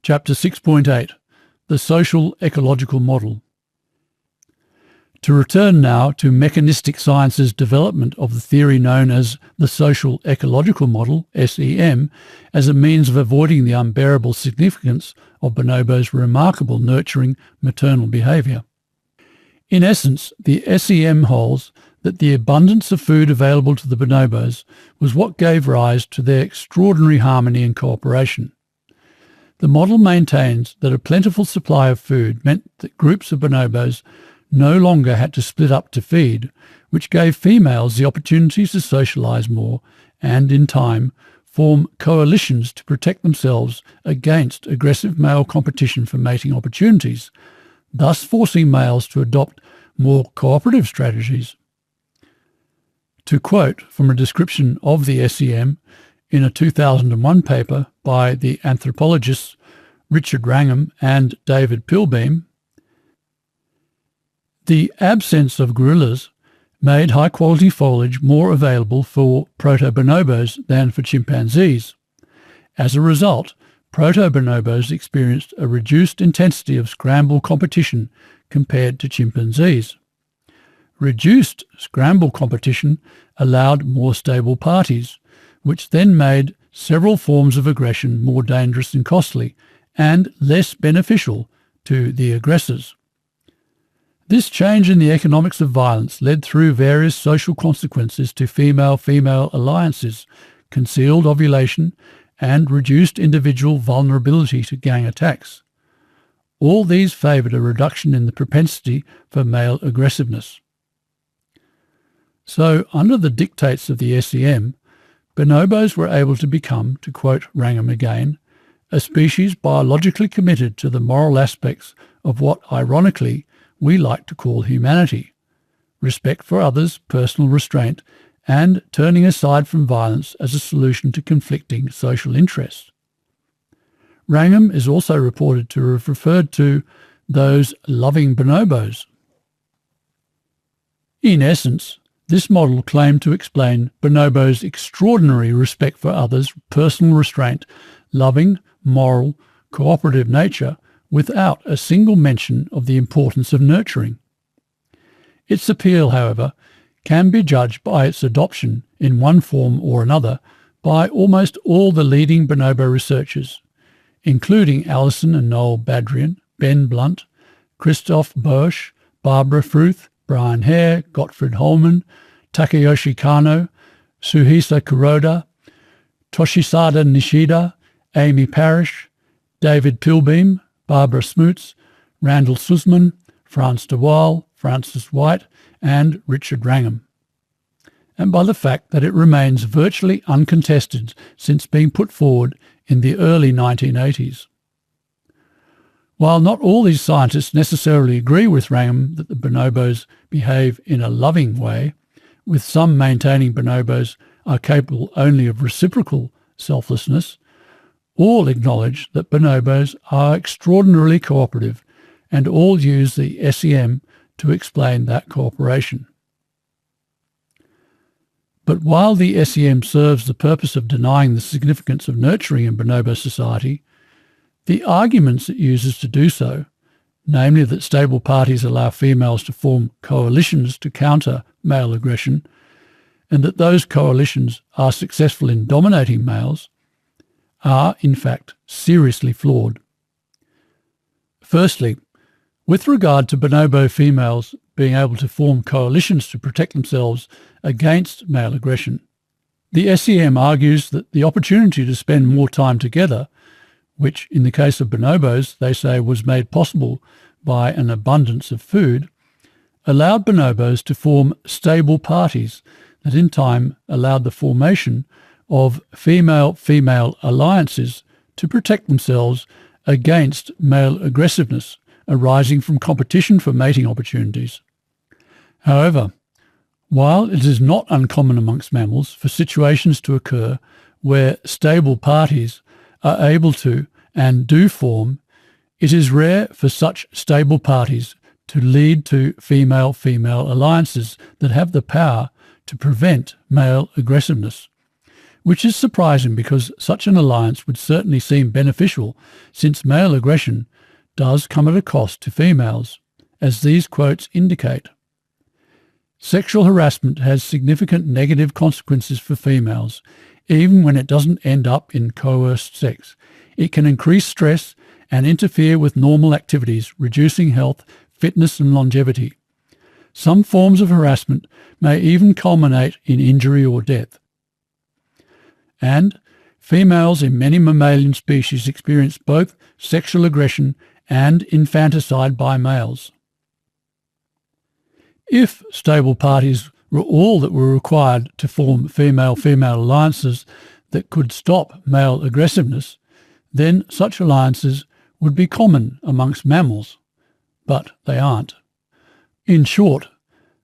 Chapter 6.8 The Social Ecological Model. To return now to mechanistic science's development of the theory known as the Social Ecological Model, SEM, as a means of avoiding the unbearable significance of bonobos' remarkable nurturing maternal behaviour. In essence, the SEM holds that the abundance of food available to the bonobos was what gave rise to their extraordinary harmony and cooperation. The model maintains that a plentiful supply of food meant that groups of bonobos no longer had to split up to feed, which gave females the opportunity to socialise more and, in time, form coalitions to protect themselves against aggressive male competition for mating opportunities, thus forcing males to adopt more cooperative strategies. To quote from a description of the SEM in a 2001 paper by the anthropologists Richard Wrangham and David Pilbeam, the absence of gorillas made high-quality foliage more available for proto-bonobos than for chimpanzees. As a result, proto-bonobos experienced a reduced intensity of scramble competition compared to chimpanzees. Reduced scramble competition allowed more stable parties, which then made several forms of aggression more dangerous and costly, and less beneficial to the aggressors. This change in the economics of violence led through various social consequences to female-female alliances, concealed ovulation, and reduced individual vulnerability to gang attacks. All these favoured a reduction in the propensity for male aggressiveness. So, under the dictates of the SEM, bonobos were able to become, to quote Wrangham again, a species biologically committed to the moral aspects of what, ironically, we like to call humanity: respect for others, personal restraint, and turning aside from violence as a solution to conflicting social interests. Wrangham is also reported to have referred to those loving bonobos. In essence, this model claimed to explain bonobos' extraordinary respect for others, personal restraint, loving, moral, cooperative nature, without a single mention of the importance of nurturing. Its appeal, however, can be judged by its adoption, in one form or another, by almost all the leading bonobo researchers, including Alison and Noel Badrian, Ben Blunt, Christoph Boesch, Barbara Fruth, Brian Hare, Gottfried Holman, Takayoshi Kano, Suhisa Kuroda, Toshisada Nishida, Amy Parrish, David Pilbeam, Barbara Smuts, Randall Sussman, Frans de Waal, Francis White, and Richard Wrangham, and by the fact that it remains virtually uncontested since being put forward in the early 1980s. While not all these scientists necessarily agree with Wrangham that the bonobos behave in a loving way, with some maintaining bonobos are capable only of reciprocal selflessness, all acknowledge that bonobos are extraordinarily cooperative, and all use the SEM to explain that cooperation. But while the SEM serves the purpose of denying the significance of nurturing in bonobo society, the arguments it uses to do so, namely that stable parties allow females to form coalitions to counter male aggression, and that those coalitions are successful in dominating males, are, in fact, seriously flawed. Firstly, with regard to bonobo females being able to form coalitions to protect themselves against male aggression, the SEM argues that the opportunity to spend more time together, which in the case of bonobos they say was made possible by an abundance of food, allowed bonobos to form stable parties that in time allowed the formation of female-female alliances to protect themselves against male aggressiveness arising from competition for mating opportunities. However, while it is not uncommon amongst mammals for situations to occur where stable parties are able to and do form, it is rare for such stable parties to lead to female-female alliances that have the power to prevent male aggressiveness, which is surprising because such an alliance would certainly seem beneficial since male aggression does come at a cost to females, as these quotes indicate. Sexual harassment has significant negative consequences for females, even when it doesn't end up in coerced sex. It can increase stress and interfere with normal activities, reducing health, fitness and longevity. Some forms of harassment may even culminate in injury or death. And females in many mammalian species experience both sexual aggression and infanticide by males. If stable parties were all that were required to form female-female alliances that could stop male aggressiveness, then such alliances would be common amongst mammals, but they aren't. In short,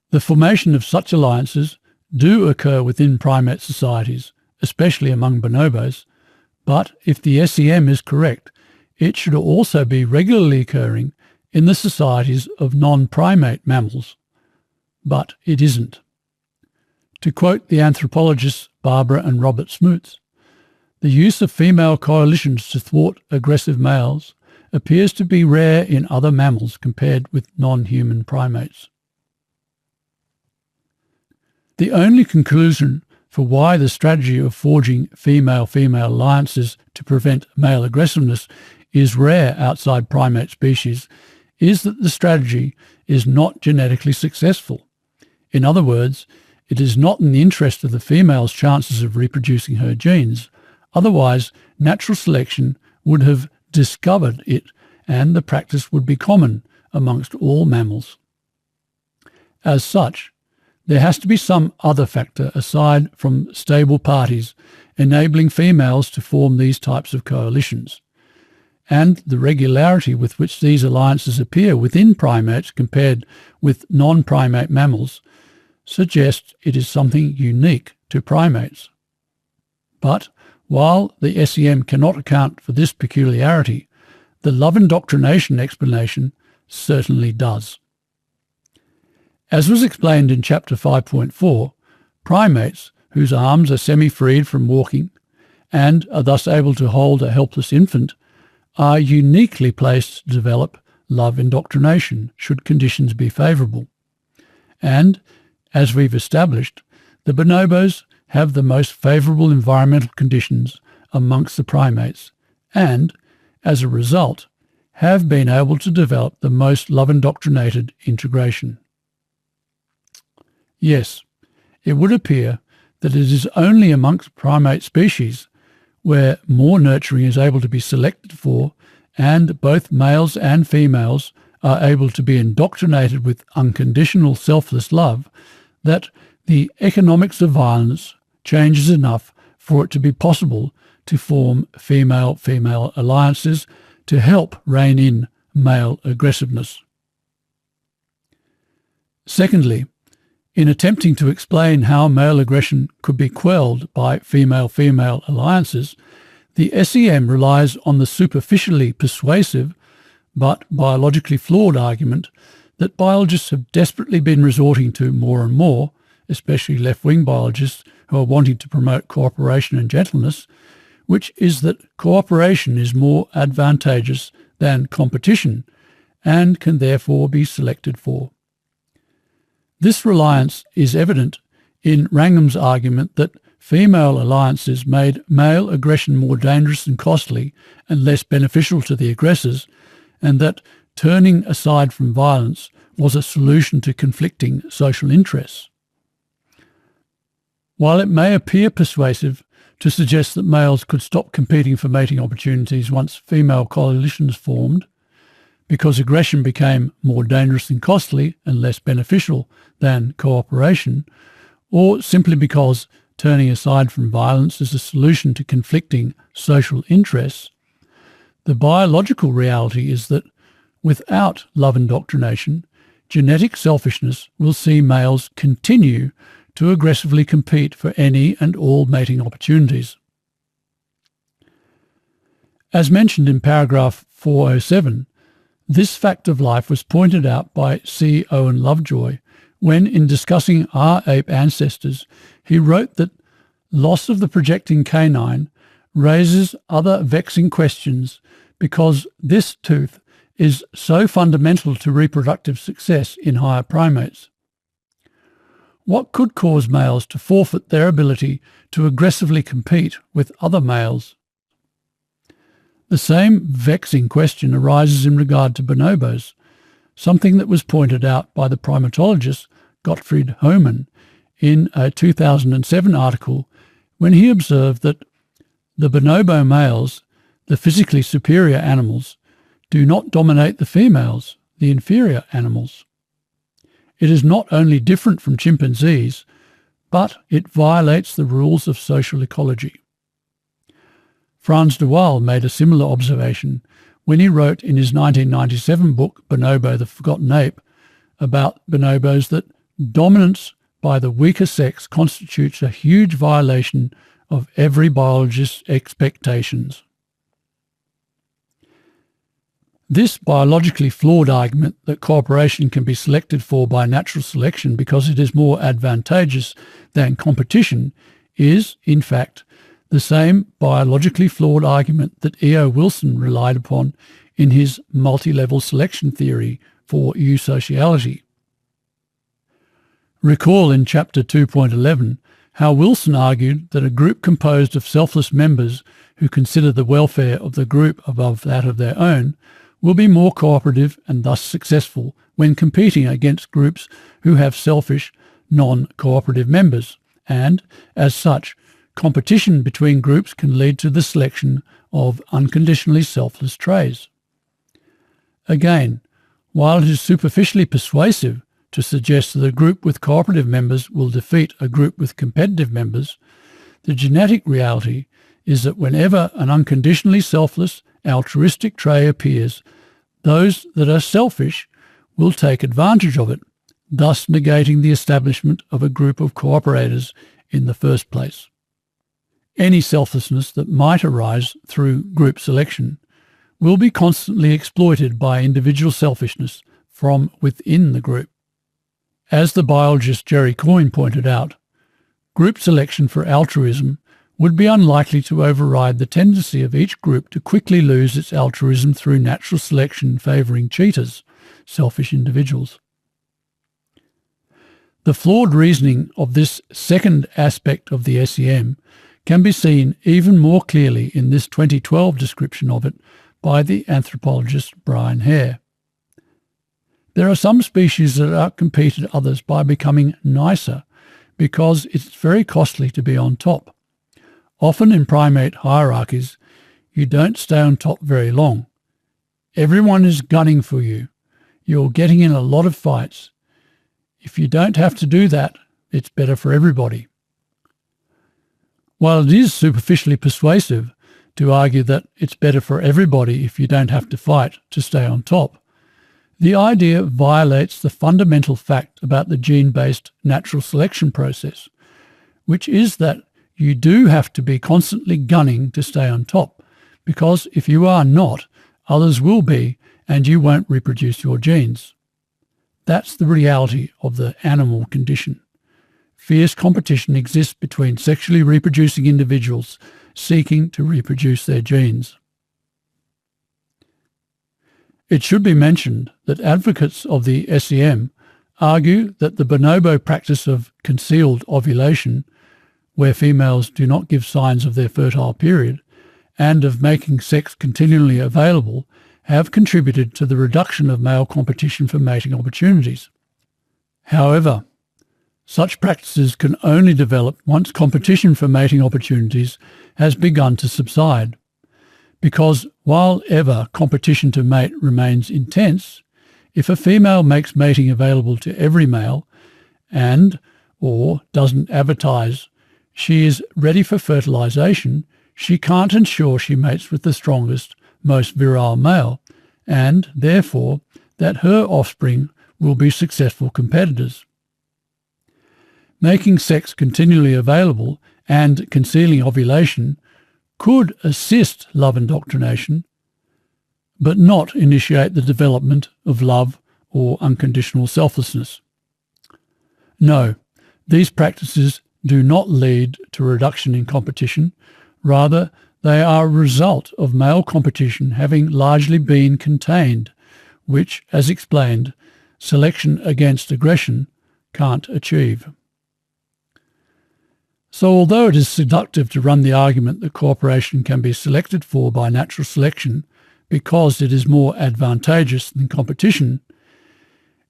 the formation of such alliances do occur within primate societies, especially among bonobos, but if the SEM is correct, it should also be regularly occurring in the societies of non-primate mammals. But it isn't. To quote the anthropologists Barbara and Robert Smoot, the use of female coalitions to thwart aggressive males appears to be rare in other mammals compared with non-human primates. The only conclusion for why the strategy of forging female-female alliances to prevent male aggressiveness is rare outside primate species is that the strategy is not genetically successful. In other words, it is not in the interest of the female's chances of reproducing her genes. Otherwise, natural selection would have discovered it and the practice would be common amongst all mammals. As such, there has to be some other factor aside from stable parties enabling females to form these types of coalitions. And the regularity with which these alliances appear within primates compared with non-primate mammals suggests it is something unique to primates. But while the SEM cannot account for this peculiarity, the love indoctrination explanation certainly does. As was explained in Chapter 5.4, primates whose arms are semi-freed from walking and are thus able to hold a helpless infant are uniquely placed to develop love indoctrination should conditions be favourable. And, as we've established, the bonobos have the most favourable environmental conditions amongst the primates and, as a result, have been able to develop the most love-indoctrinated integration. Yes, it would appear that it is only amongst primate species where more nurturing is able to be selected for and both males and females are able to be indoctrinated with unconditional selfless love that the economics of violence changes enough for it to be possible to form female-female alliances to help rein in male aggressiveness. Secondly, in attempting to explain how male aggression could be quelled by female-female alliances, the SEM relies on the superficially persuasive but biologically flawed argument that biologists have desperately been resorting to more and more, especially left-wing biologists who are wanting to promote cooperation and gentleness, which is that cooperation is more advantageous than competition and can therefore be selected for. This reliance is evident in Wrangham's argument that female alliances made male aggression more dangerous and costly and less beneficial to the aggressors, and that turning aside from violence was a solution to conflicting social interests. While it may appear persuasive to suggest that males could stop competing for mating opportunities once female coalitions formed, because aggression became more dangerous and costly and less beneficial than cooperation, or simply because turning aside from violence is a solution to conflicting social interests, the biological reality is that without love indoctrination, genetic selfishness will see males continue to aggressively compete for any and all mating opportunities. As mentioned in paragraph 407, this fact of life was pointed out by C. Owen Lovejoy when, in discussing our ape ancestors, he wrote that loss of the projecting canine raises other vexing questions because this tooth is so fundamental to reproductive success in higher primates. What could cause males to forfeit their ability to aggressively compete with other males? The same vexing question arises in regard to bonobos, something that was pointed out by the primatologist Gottfried Hohmann in a 2007 article when he observed that the bonobo males, the physically superior animals, do not dominate the females, the inferior animals. It is not only different from chimpanzees, but it violates the rules of social ecology. Frans de Waal made a similar observation when he wrote in his 1997 book, Bonobo the Forgotten Ape, about bonobos that dominance by the weaker sex constitutes a huge violation of every biologist's expectations. This biologically flawed argument that cooperation can be selected for by natural selection because it is more advantageous than competition is, in fact, the same biologically flawed argument that E.O. Wilson relied upon in his multi-level selection theory for eusociality. Recall in Chapter 2.11 how Wilson argued that a group composed of selfless members who consider the welfare of the group above that of their own will be more cooperative and thus successful when competing against groups who have selfish, non-cooperative members, and, as such, competition between groups can lead to the selection of unconditionally selfless traits. Again, while it is superficially persuasive to suggest that a group with cooperative members will defeat a group with competitive members, the genetic reality is that whenever an unconditionally selfless, altruistic trait appears, those that are selfish will take advantage of it, thus negating the establishment of a group of cooperators in the first place. Any selflessness that might arise through group selection will be constantly exploited by individual selfishness from within the group. As the biologist Jerry Coyne pointed out, group selection for altruism would be unlikely to override the tendency of each group to quickly lose its altruism through natural selection favouring cheaters, selfish individuals. The flawed reasoning of this second aspect of the SEM can be seen even more clearly in this 2012 description of it by the anthropologist Brian Hare. There are some species that outcompete others by becoming nicer because it's very costly to be on top. Often in primate hierarchies, you don't stay on top very long. Everyone is gunning for you. You're getting in a lot of fights. If you don't have to do that, it's better for everybody. While it is superficially persuasive to argue that it's better for everybody if you don't have to fight to stay on top, the idea violates the fundamental fact about the gene-based natural selection process, which is that you do have to be constantly gunning to stay on top, because if you are not, others will be, and you won't reproduce your genes. That's the reality of the animal condition. Fierce competition exists between sexually reproducing individuals seeking to reproduce their genes. It should be mentioned that advocates of the SEM argue that the bonobo practice of concealed ovulation, where females do not give signs of their fertile period, and of making sex continually available, have contributed to the reduction of male competition for mating opportunities. However, such practices can only develop once competition for mating opportunities has begun to subside, because while ever competition to mate remains intense, if a female makes mating available to every male and or doesn't advertise she is ready for fertilization, she can't ensure she mates with the strongest, most virile male, and therefore that her offspring will be successful competitors. Making sex continually available and concealing ovulation could assist love indoctrination, but not initiate the development of love or unconditional selflessness. No, these practices do not lead to a reduction in competition. Rather, they are a result of male competition having largely been contained, which, as explained, selection against aggression can't achieve. So although it is seductive to run the argument that cooperation can be selected for by natural selection because it is more advantageous than competition,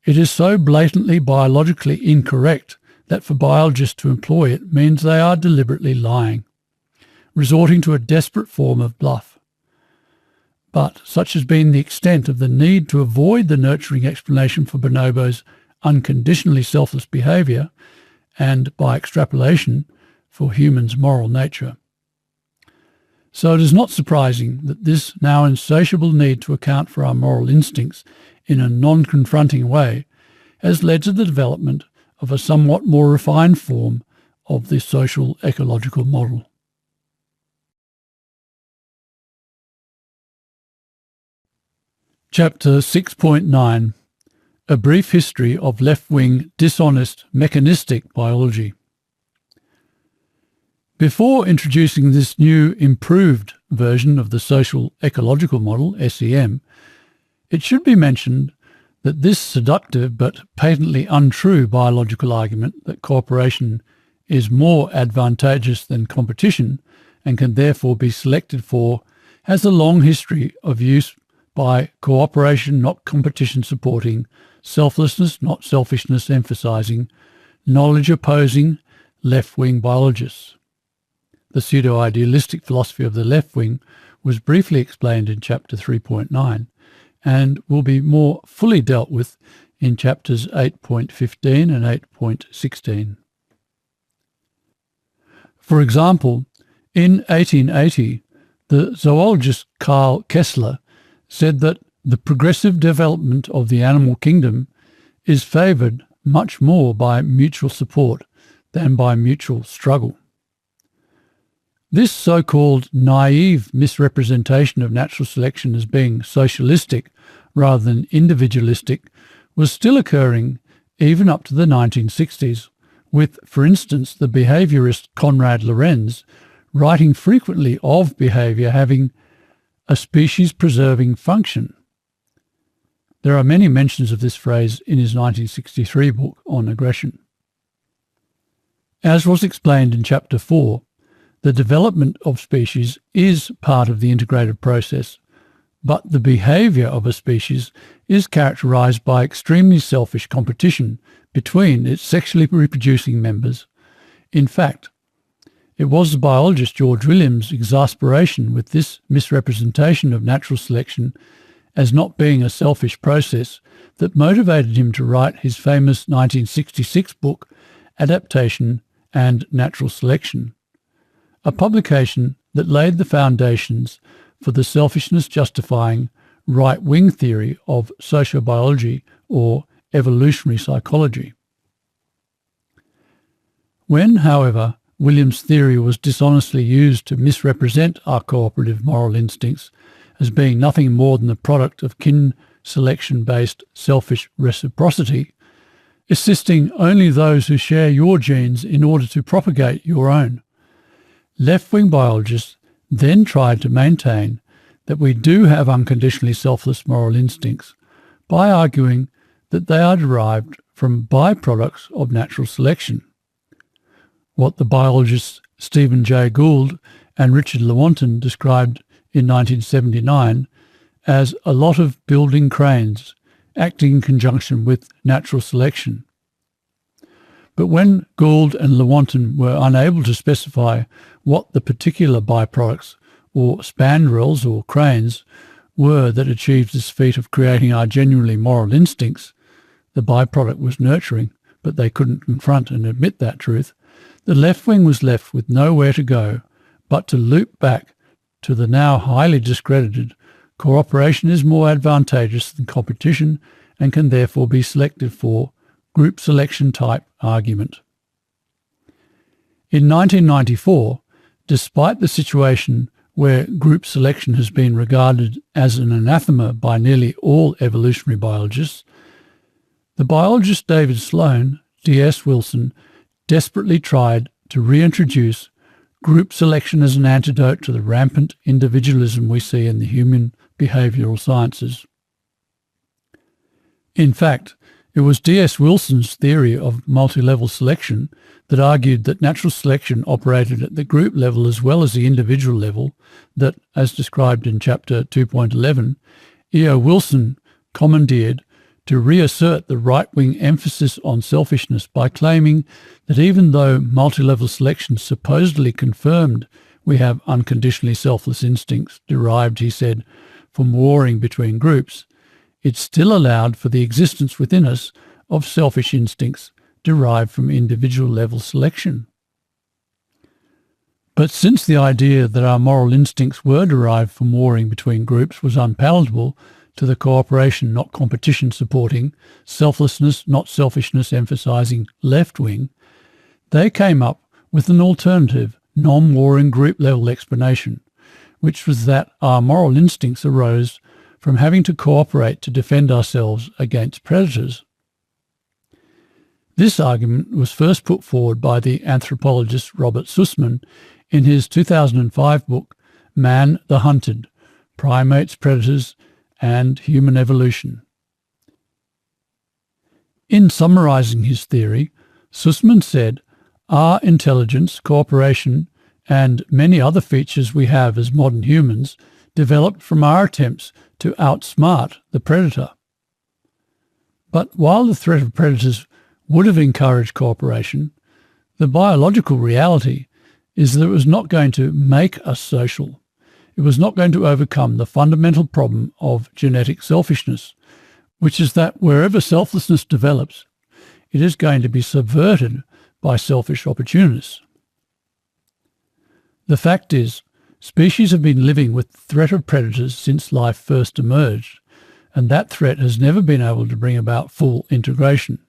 it is so blatantly biologically incorrect that for biologists to employ it means they are deliberately lying, resorting to a desperate form of bluff. But such has been the extent of the need to avoid the nurturing explanation for bonobos' unconditionally selfless behaviour and, by extrapolation, for humans' moral nature. So it is not surprising that this now insatiable need to account for our moral instincts in a non-confronting way has led to the development of a somewhat more refined form of the social ecological model. Chapter 6.9 A Brief History of Left-Wing Dishonest Mechanistic Biology. Before introducing this new improved version of the social ecological model, SEM, it should be mentioned that this seductive but patently untrue biological argument that cooperation is more advantageous than competition and can therefore be selected for has a long history of use by cooperation not competition supporting, selflessness not selfishness emphasising, knowledge opposing left-wing biologists. The pseudo-idealistic philosophy of the left wing was briefly explained in Chapter 3.9 and will be more fully dealt with in Chapters 8.15 and 8.16. For example, in 1880, the zoologist Karl Kessler said that the progressive development of the animal kingdom is favoured much more by mutual support than by mutual struggle. This so-called naive misrepresentation of natural selection as being socialistic rather than individualistic was still occurring even up to the 1960s, with, for instance, the behaviourist Konrad Lorenz writing frequently of behaviour having a species-preserving function. There are many mentions of this phrase in his 1963 book on aggression. As was explained in Chapter 4, the development of species is part of the integrated process, but the behaviour of a species is characterised by extremely selfish competition between its sexually reproducing members. In fact, it was the biologist George Williams' exasperation with this misrepresentation of natural selection as not being a selfish process that motivated him to write his famous 1966 book, Adaptation and Natural Selection, a publication that laid the foundations for the selfishness-justifying right-wing theory of sociobiology or evolutionary psychology. When, however, Williams' theory was dishonestly used to misrepresent our cooperative moral instincts as being nothing more than the product of kin selection-based selfish reciprocity, assisting only those who share your genes in order to propagate your own, left-wing biologists then tried to maintain that we do have unconditionally selfless moral instincts by arguing that they are derived from byproducts of natural selection, what the biologists Stephen Jay Gould and Richard Lewontin described in 1979 as a lot of building cranes acting in conjunction with natural selection. But when Gould and Lewontin were unable to specify what the particular byproducts or spandrels or cranes were that achieved this feat of creating our genuinely moral instincts, the byproduct was nurturing, but they couldn't confront and admit that truth, the left wing was left with nowhere to go but to loop back to the now highly discredited cooperation is more advantageous than competition and can therefore be selected for group selection type argument. In 1994, despite the situation where group selection has been regarded as an anathema by nearly all evolutionary biologists, the biologist David Sloan, D.S. Wilson, desperately tried to reintroduce group selection as an antidote to the rampant individualism we see in the human behavioural sciences. In fact, it was D.S. Wilson's theory of multi-level selection that argued that natural selection operated at the group level as well as the individual level that, as described in Chapter 2.11, E.O. Wilson commandeered to reassert the right-wing emphasis on selfishness by claiming that even though multi-level selection supposedly confirmed we have unconditionally selfless instincts derived, he said, from warring between groups, it still allowed for the existence within us of selfish instincts derived from individual level selection. But since the idea that our moral instincts were derived from warring between groups was unpalatable to the cooperation, not competition supporting, selflessness, not selfishness emphasizing left wing, they came up with an alternative, non-warring group level explanation, which was that our moral instincts arose from having to cooperate to defend ourselves against predators. This argument was first put forward by the anthropologist Robert Sussman in his 2005 book, Man the Hunted, Primates, Predators, and Human Evolution. In summarizing his theory, Sussman said, our intelligence, cooperation, and many other features we have as modern humans developed from our attempts to outsmart the predator. But while the threat of predators would have encouraged cooperation, the biological reality is that it was not going to make us social. It was not going to overcome the fundamental problem of genetic selfishness, which is that wherever selflessness develops, it is going to be subverted by selfish opportunists. The fact is, species have been living with the threat of predators since life first emerged, and that threat has never been able to bring about full integration.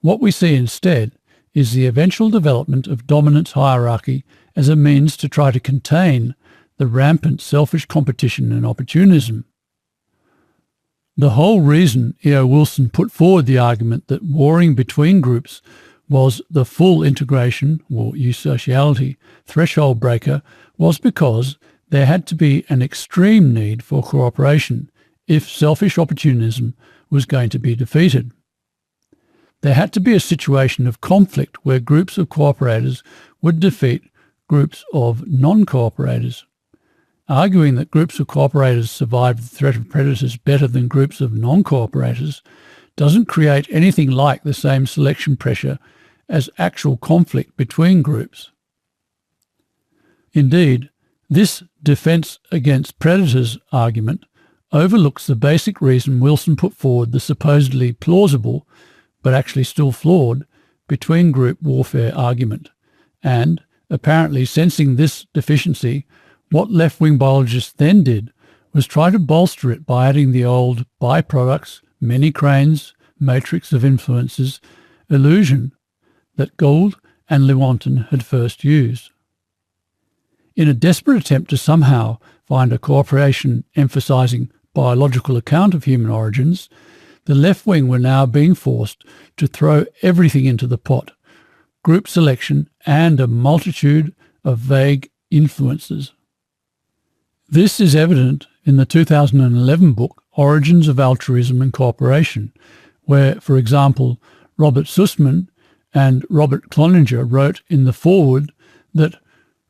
What we see instead is the eventual development of dominance hierarchy as a means to try to contain the rampant selfish competition and opportunism. The whole reason E.O. Wilson put forward the argument that warring between groups was the full integration, or eusociality, threshold breaker was because there had to be an extreme need for cooperation if selfish opportunism was going to be defeated. There had to be a situation of conflict where groups of cooperators would defeat groups of non-cooperators. Arguing that groups of cooperators survive the threat of predators better than groups of non-cooperators doesn't create anything like the same selection pressure as actual conflict between groups. Indeed, this defence against predators argument overlooks the basic reason Wilson put forward the supposedly plausible, but actually still flawed, between-group warfare argument, and, apparently sensing this deficiency, what left-wing biologists then did was try to bolster it by adding the old byproducts, many cranes, matrix of influences, illusion that Gould and Lewontin had first used. In a desperate attempt to somehow find a cooperation emphasising biological account of human origins, the left wing were now being forced to throw everything into the pot, group selection and a multitude of vague influences. This is evident in the 2011 book Origins of Altruism and Cooperation, where, for example, Robert Sussman and Robert Cloninger wrote in the foreword that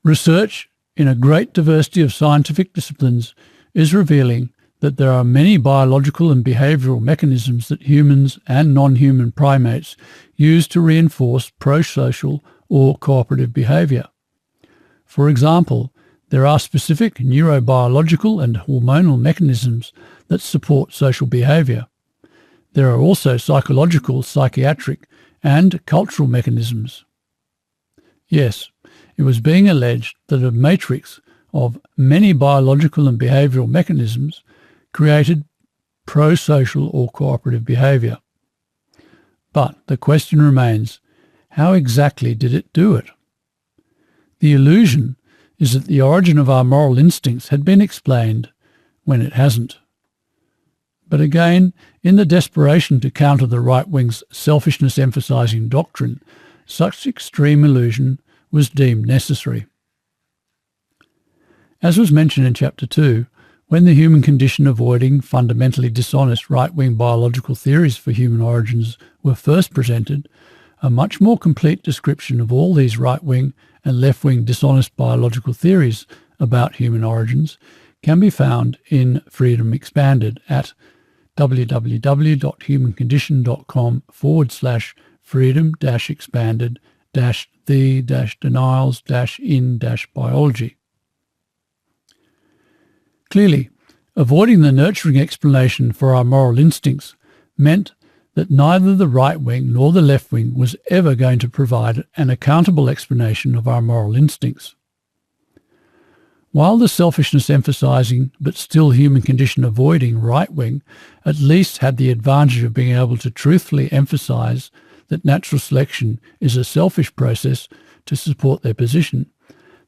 research in a great diversity of scientific disciplines is revealing that there are many biological and behavioural mechanisms that humans and non-human primates use to reinforce pro-social or cooperative behaviour. For example, there are specific neurobiological and hormonal mechanisms that support social behaviour. There are also psychological, psychiatric and cultural mechanisms. Yes, it was being alleged that a matrix of many biological and behavioural mechanisms created pro-social or cooperative behaviour. But the question remains, how exactly did it do it? The illusion is that the origin of our moral instincts had been explained when it hasn't. But again, in the desperation to counter the right wing's selfishness-emphasising doctrine, such extreme illusion was deemed necessary. As was mentioned in Chapter 2, when the human condition avoiding fundamentally dishonest right-wing biological theories for human origins were first presented, a much more complete description of all these right-wing and left-wing dishonest biological theories about human origins can be found in Freedom Expanded at www.humancondition.com/freedom-expanded-the-denials-in-biology. Clearly, avoiding the nurturing explanation for our moral instincts meant that neither the right wing nor the left wing was ever going to provide an accountable explanation of our moral instincts. While the selfishness emphasising but still human condition avoiding right wing at least had the advantage of being able to truthfully emphasise that natural selection is a selfish process to support their position,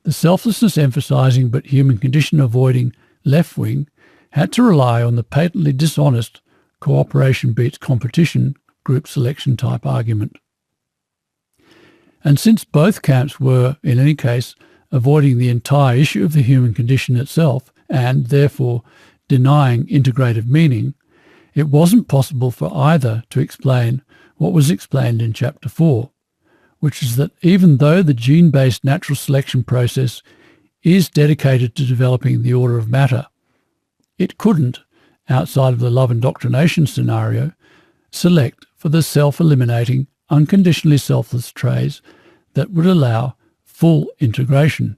the selflessness emphasising but human condition avoiding left wing had to rely on the patently dishonest cooperation beats competition group selection type argument. And since both camps were, in any case, avoiding the entire issue of the human condition itself and, therefore, denying integrative meaning, it wasn't possible for either to explain what was explained in Chapter 4, which is that even though the gene-based natural selection process is dedicated to developing the order of matter, it couldn't, outside of the love indoctrination scenario, select for the self-eliminating, unconditionally selfless traits that would allow full integration.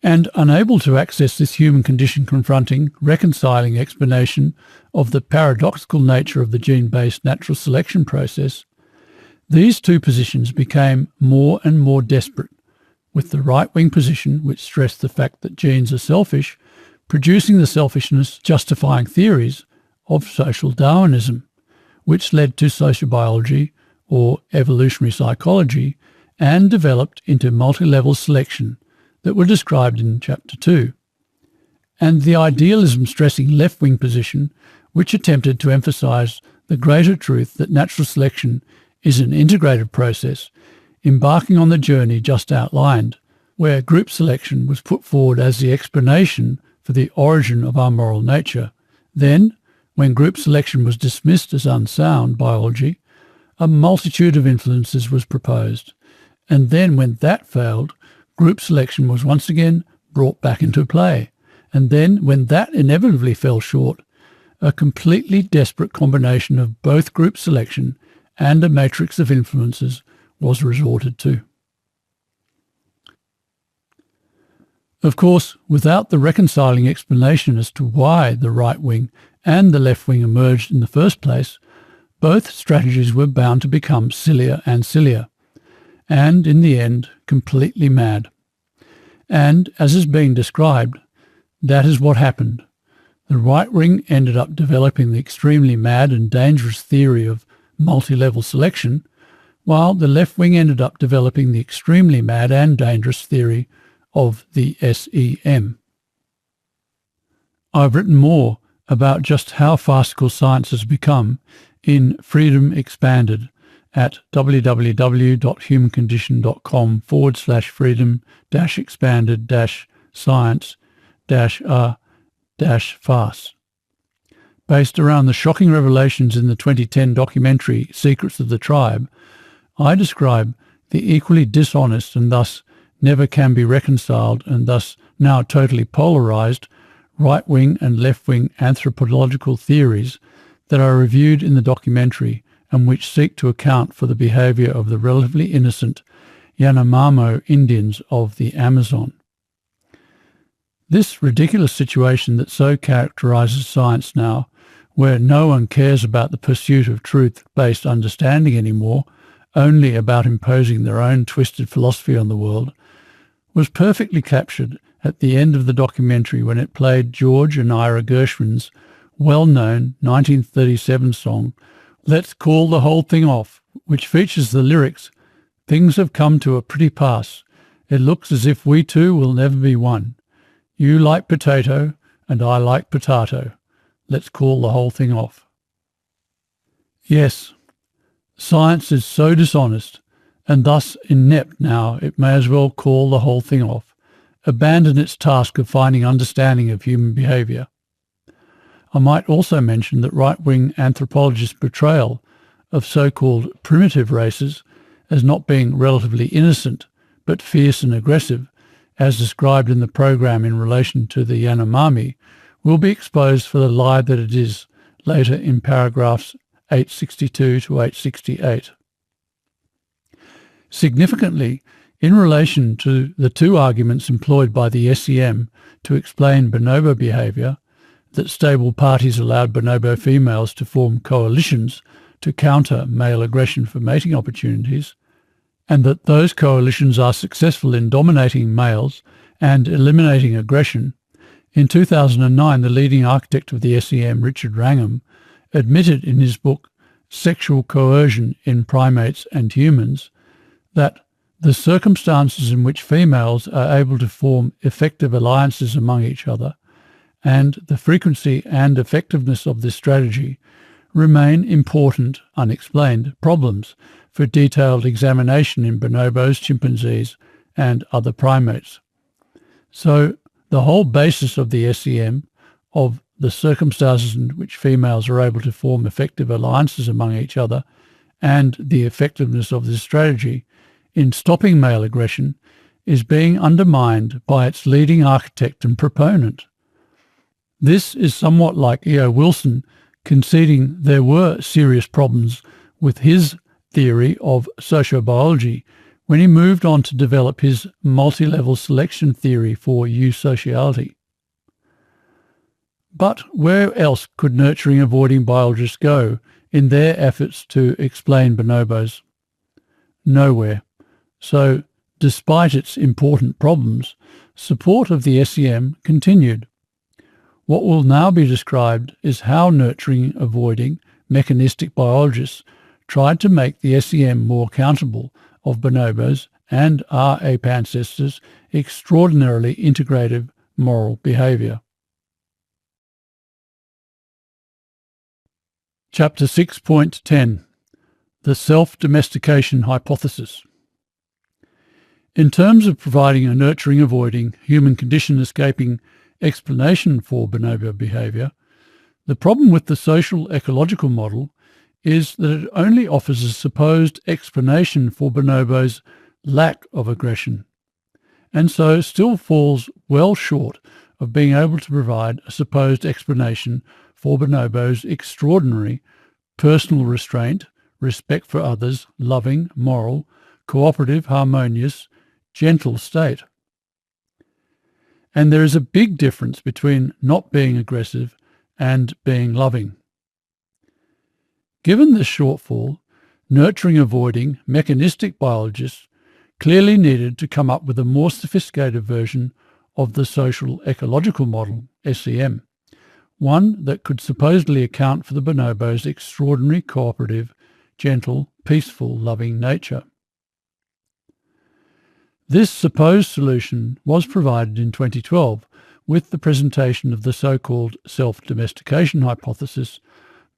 And unable to access this human condition confronting, reconciling explanation of the paradoxical nature of the gene-based natural selection process, these two positions became more and more desperate, with the right-wing position, which stressed the fact that genes are selfish, producing the selfishness justifying theories of social Darwinism, which led to sociobiology or evolutionary psychology and developed into multi-level selection that were described in Chapter 2, and the idealism stressing left-wing position, which attempted to emphasise the greater truth that natural selection is an integrated process, embarking on the journey just outlined, where group selection was put forward as the explanation for the origin of our moral nature. Then, when group selection was dismissed as unsound biology, a multitude of influences was proposed. And then when that failed, group selection was once again brought back into play. And then when that inevitably fell short, a completely desperate combination of both group selection and a matrix of influences was resorted to. Of course, without the reconciling explanation as to why the right wing and the left wing emerged in the first place, both strategies were bound to become sillier and sillier, and in the end, completely mad. And, as is being described, that is what happened. The right wing ended up developing the extremely mad and dangerous theory of multi-level selection, while the left wing ended up developing the extremely mad and dangerous theory of the SEM. I've written more about just how farcical science has become in Freedom Expanded at www.humancondition.com/freedom-expanded-science-farce. Based around the shocking revelations in the 2010 documentary Secrets of the Tribe, I describe the equally dishonest and thus never can be reconciled and thus now totally polarised right-wing and left-wing anthropological theories that are reviewed in the documentary and which seek to account for the behaviour of the relatively innocent Yanomamo Indians of the Amazon. This ridiculous situation that so characterises science now, where no one cares about the pursuit of truth-based understanding anymore, only about imposing their own twisted philosophy on the world, was perfectly captured at the end of the documentary when it played George and Ira Gershwin's well-known 1937 song, Let's Call the Whole Thing Off, which features the lyrics, "Things have come to a pretty pass. It looks as if we two will never be one. You like potato and I like potato. Let's call the whole thing off." Yes, Science is so dishonest and thus inept now it may as well call the whole thing off, abandon its task of finding understanding of human behaviour. I might also mention that right-wing anthropologists' portrayal of so-called primitive races as not being relatively innocent but fierce and aggressive, as described in the program in relation to the Yanomami, will be exposed for the lie that it is later in paragraphs 862 to 868. Significantly, in relation to the two arguments employed by the SEM to explain bonobo behaviour, that stable parties allowed bonobo females to form coalitions to counter male aggression for mating opportunities, and that those coalitions are successful in dominating males and eliminating aggression, in 2009 the leading architect of the SEM, Richard Wrangham, admitted in his book Sexual Coercion in Primates and Humans that the circumstances in which females are able to form effective alliances among each other and the frequency and effectiveness of this strategy remain important, unexplained problems for detailed examination in bonobos, chimpanzees and other primates. So the whole basis of the SEM, of the circumstances in which females are able to form effective alliances among each other and the effectiveness of this strategy in stopping male aggression, is being undermined by its leading architect and proponent. This is somewhat like E.O. Wilson conceding there were serious problems with his theory of sociobiology when he moved on to develop his multi-level selection theory for eusociality. But where else could nurturing avoiding biologists go in their efforts to explain bonobos? Nowhere. So, despite its important problems, support of the SEM continued. What will now be described is how nurturing avoiding mechanistic biologists tried to make the SEM more accountable of bonobos and our ape ancestors' extraordinarily integrative moral behaviour. Chapter 6.10 The Self-Domestication Hypothesis. In terms of providing a nurturing avoiding, human condition escaping explanation for bonobo behaviour, the problem with the social ecological model is that it only offers a supposed explanation for bonobos' lack of aggression, and so still falls well short of being able to provide a supposed explanation for bonobos' extraordinary personal restraint, respect for others, loving, moral, cooperative, harmonious, gentle state. And there is a big difference between not being aggressive and being loving. Given this shortfall, nurturing avoiding mechanistic biologists clearly needed to come up with a more sophisticated version of the social ecological model, SEM, one that could supposedly account for the bonobos' extraordinary cooperative, gentle, peaceful, loving nature. This supposed solution was provided in 2012 with the presentation of the so-called self-domestication hypothesis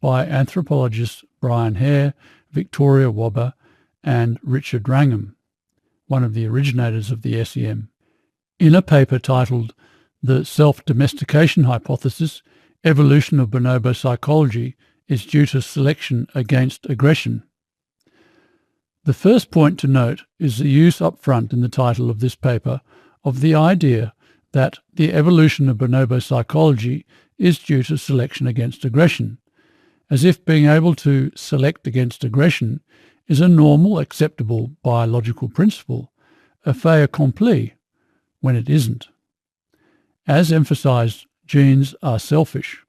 by anthropologists Brian Hare, Victoria Wobber and Richard Wrangham, one of the originators of the SEM, in a paper titled The Self-Domestication Hypothesis, Evolution of Bonobo Psychology is Due to Selection Against Aggression. The first point to note is the use up front in the title of this paper of the idea that the evolution of bonobo psychology is due to selection against aggression, as if being able to select against aggression is a normal, acceptable biological principle, a fait accompli, when it isn't. As emphasized, genes are selfish.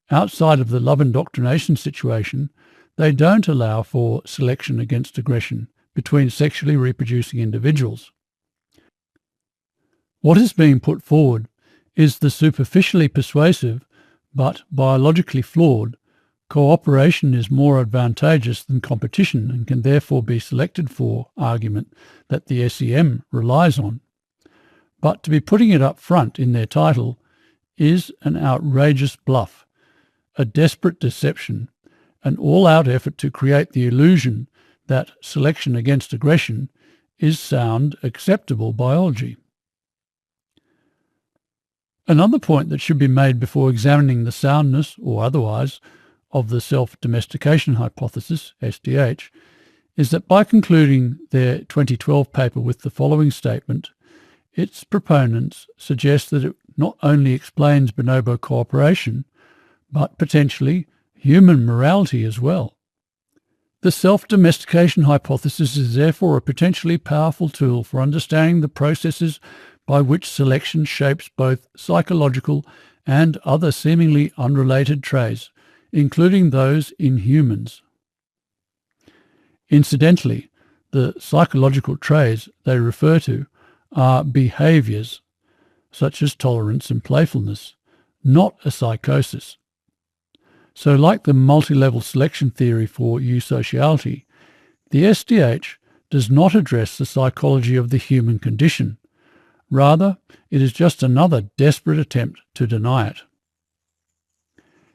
Outside of the love indoctrination situation, they don't allow for selection against aggression between sexually reproducing individuals. What is being put forward is the superficially persuasive, but biologically flawed, cooperation is more advantageous than competition and can therefore be selected for argument that the SEM relies on. But to be putting it up front in their title is an outrageous bluff, a desperate deception, an all-out effort to create the illusion that selection against aggression is sound, acceptable biology. Another point that should be made before examining the soundness, or otherwise, of the self-domestication hypothesis, SDH, is that by concluding their 2012 paper with the following statement, its proponents suggest that it not only explains bonobo cooperation, but potentially human morality as well. The self-domestication hypothesis is therefore a potentially powerful tool for understanding the processes by which selection shapes both psychological and other seemingly unrelated traits, including those in humans. Incidentally, the psychological traits they refer to are behaviours, such as tolerance and playfulness, not a psychosis. So like the multi-level selection theory for eusociality, the SDH does not address the psychology of the human condition. Rather, it is just another desperate attempt to deny it.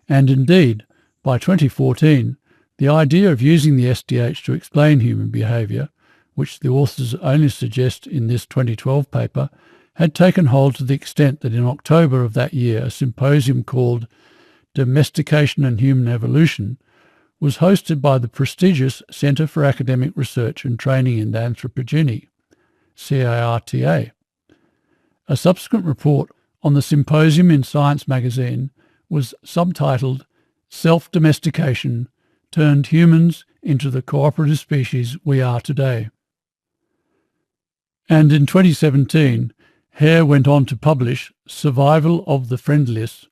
And indeed, by 2014, the idea of using the SDH to explain human behaviour, which the authors only suggest in this 2012 paper, had taken hold to the extent that in October of that year a symposium called Domestication and Human Evolution was hosted by the prestigious Centre for Academic Research and Training in Anthropogeny, CARTA. A subsequent report on the symposium in Science magazine was subtitled Self-Domestication Turned Humans into the Cooperative Species We Are Today. And in 2017, Hare went on to publish Survival of the Friendliest,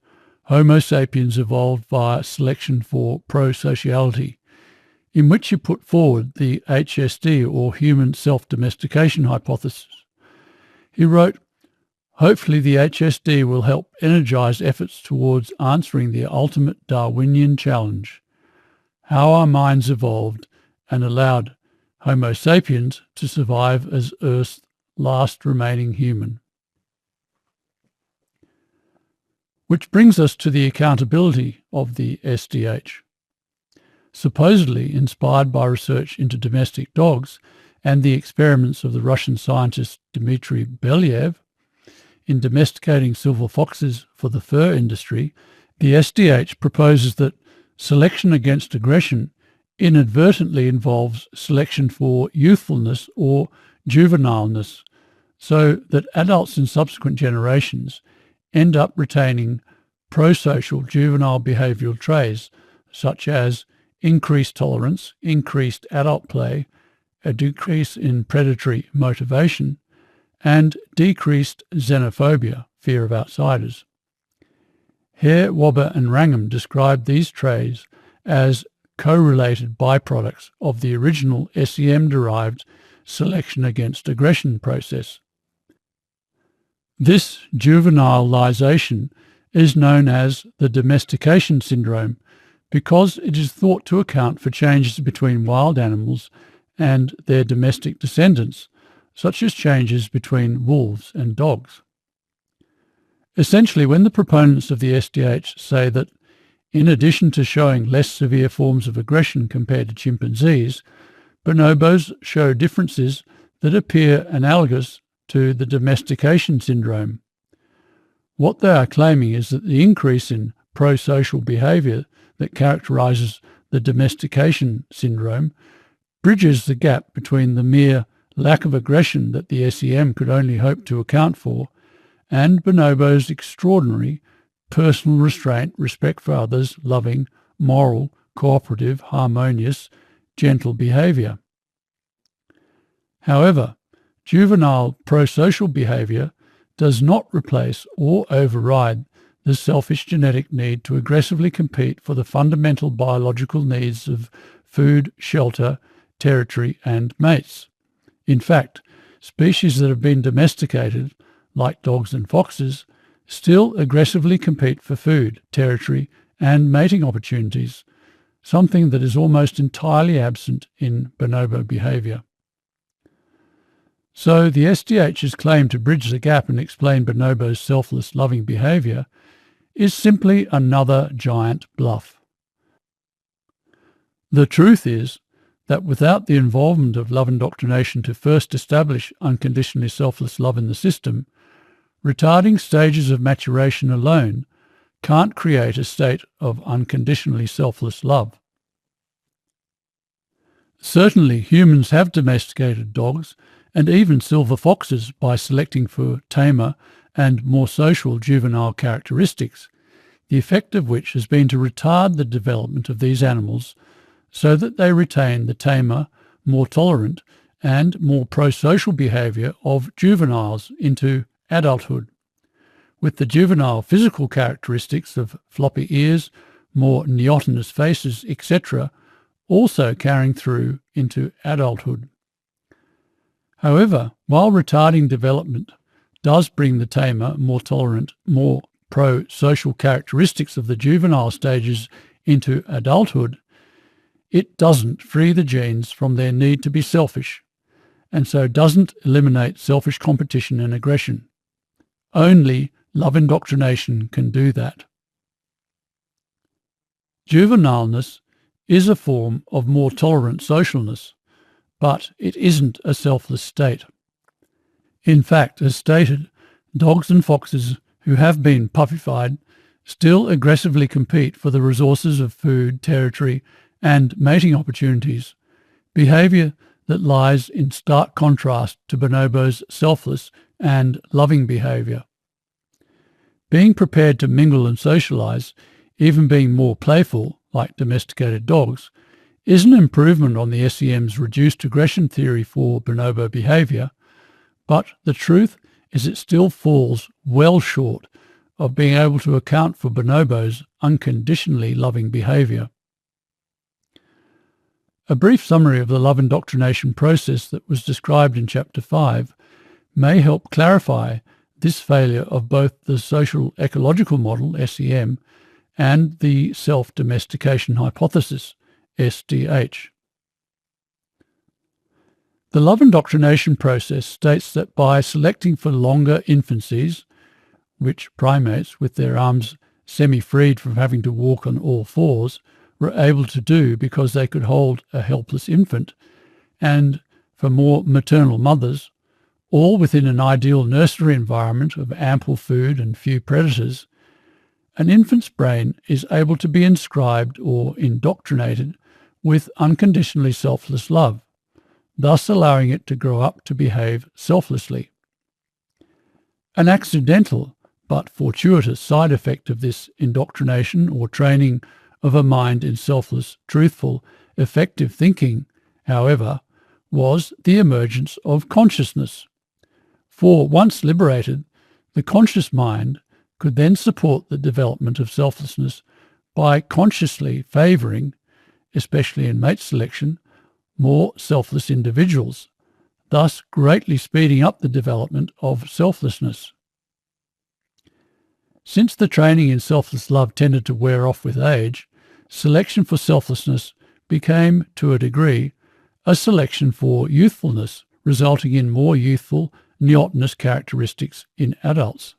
Homo sapiens evolved via selection for prosociality, in which he put forward the HSD or human self-domestication hypothesis. He wrote, "Hopefully the HSD will help energize efforts towards answering the ultimate Darwinian challenge, how our minds evolved and allowed Homo sapiens to survive as Earth's last remaining human." Which brings us to the accountability of the SDH. Supposedly inspired by research into domestic dogs and the experiments of the Russian scientist Dmitry Belyaev in domesticating silver foxes for the fur industry, the SDH proposes that selection against aggression inadvertently involves selection for youthfulness or juvenileness, so that adults in subsequent generations end up retaining prosocial juvenile behavioural traits such as increased tolerance, increased adult play, a decrease in predatory motivation, and decreased xenophobia, fear of outsiders. Hare, Wobber and Wrangham described these traits as correlated byproducts of the original SEM-derived selection against aggression process. This juvenilization is known as the domestication syndrome because it is thought to account for changes between wild animals and their domestic descendants, such as changes between wolves and dogs. Essentially, when the proponents of the SDH say that, in addition to showing less severe forms of aggression compared to chimpanzees, bonobos show differences that appear analogous to the domestication syndrome. What they are claiming is that the increase in prosocial behaviour that characterises the domestication syndrome bridges the gap between the mere lack of aggression that the SEM could only hope to account for and bonobos' extraordinary personal restraint, respect for others, loving, moral, cooperative, harmonious, gentle behaviour. However, juvenile prosocial behaviour does not replace or override the selfish genetic need to aggressively compete for the fundamental biological needs of food, shelter, territory and mates. In fact, species that have been domesticated, like dogs and foxes, still aggressively compete for food, territory and mating opportunities, something that is almost entirely absent in bonobo behaviour. So the SDH's claim to bridge the gap and explain bonobos' selfless, loving behaviour is simply another giant bluff. The truth is that without the involvement of love indoctrination to first establish unconditionally selfless love in the system, retarding stages of maturation alone can't create a state of unconditionally selfless love. Certainly, humans have domesticated dogs and even silver foxes by selecting for tamer and more social juvenile characteristics, the effect of which has been to retard the development of these animals so that they retain the tamer, more tolerant and more pro-social behaviour of juveniles into adulthood, with the juvenile physical characteristics of floppy ears, more neotenous faces, etc., also carrying through into adulthood. However, while retarding development does bring the tamer, more tolerant, more pro-social characteristics of the juvenile stages into adulthood, it doesn't free the genes from their need to be selfish, and so doesn't eliminate selfish competition and aggression. Only love indoctrination can do that. Juvenileness is a form of more tolerant socialness, but it isn't a selfless state. In fact, as stated, dogs and foxes who have been puppified still aggressively compete for the resources of food, territory, and mating opportunities, behaviour that lies in stark contrast to bonobo's selfless and loving behaviour. Being prepared to mingle and socialise, even being more playful, like domesticated dogs, is an improvement on the SEM's reduced aggression theory for bonobo behaviour, but the truth is it still falls well short of being able to account for bonobo's unconditionally loving behaviour. A brief summary of the love indoctrination process that was described in Chapter 5 may help clarify this failure of both the social ecological model, SEM, and the self-domestication hypothesis, SDH. The love indoctrination process states that by selecting for longer infancies, which primates with their arms semi-freed from having to walk on all fours were able to do because they could hold a helpless infant, and for more maternal mothers, all within an ideal nursery environment of ample food and few predators, an infant's brain is able to be inscribed or indoctrinated with unconditionally selfless love, thus allowing it to grow up to behave selflessly. An accidental but fortuitous side effect of this indoctrination or training of a mind in selfless, truthful, effective thinking, however, was the emergence of consciousness. For once liberated, the conscious mind could then support the development of selflessness by consciously favouring, especially in mate selection, more selfless individuals, thus greatly speeding up the development of selflessness. Since the training in selfless love tended to wear off with age, selection for selflessness became, to a degree, a selection for youthfulness, resulting in more youthful, neotenous characteristics in adults.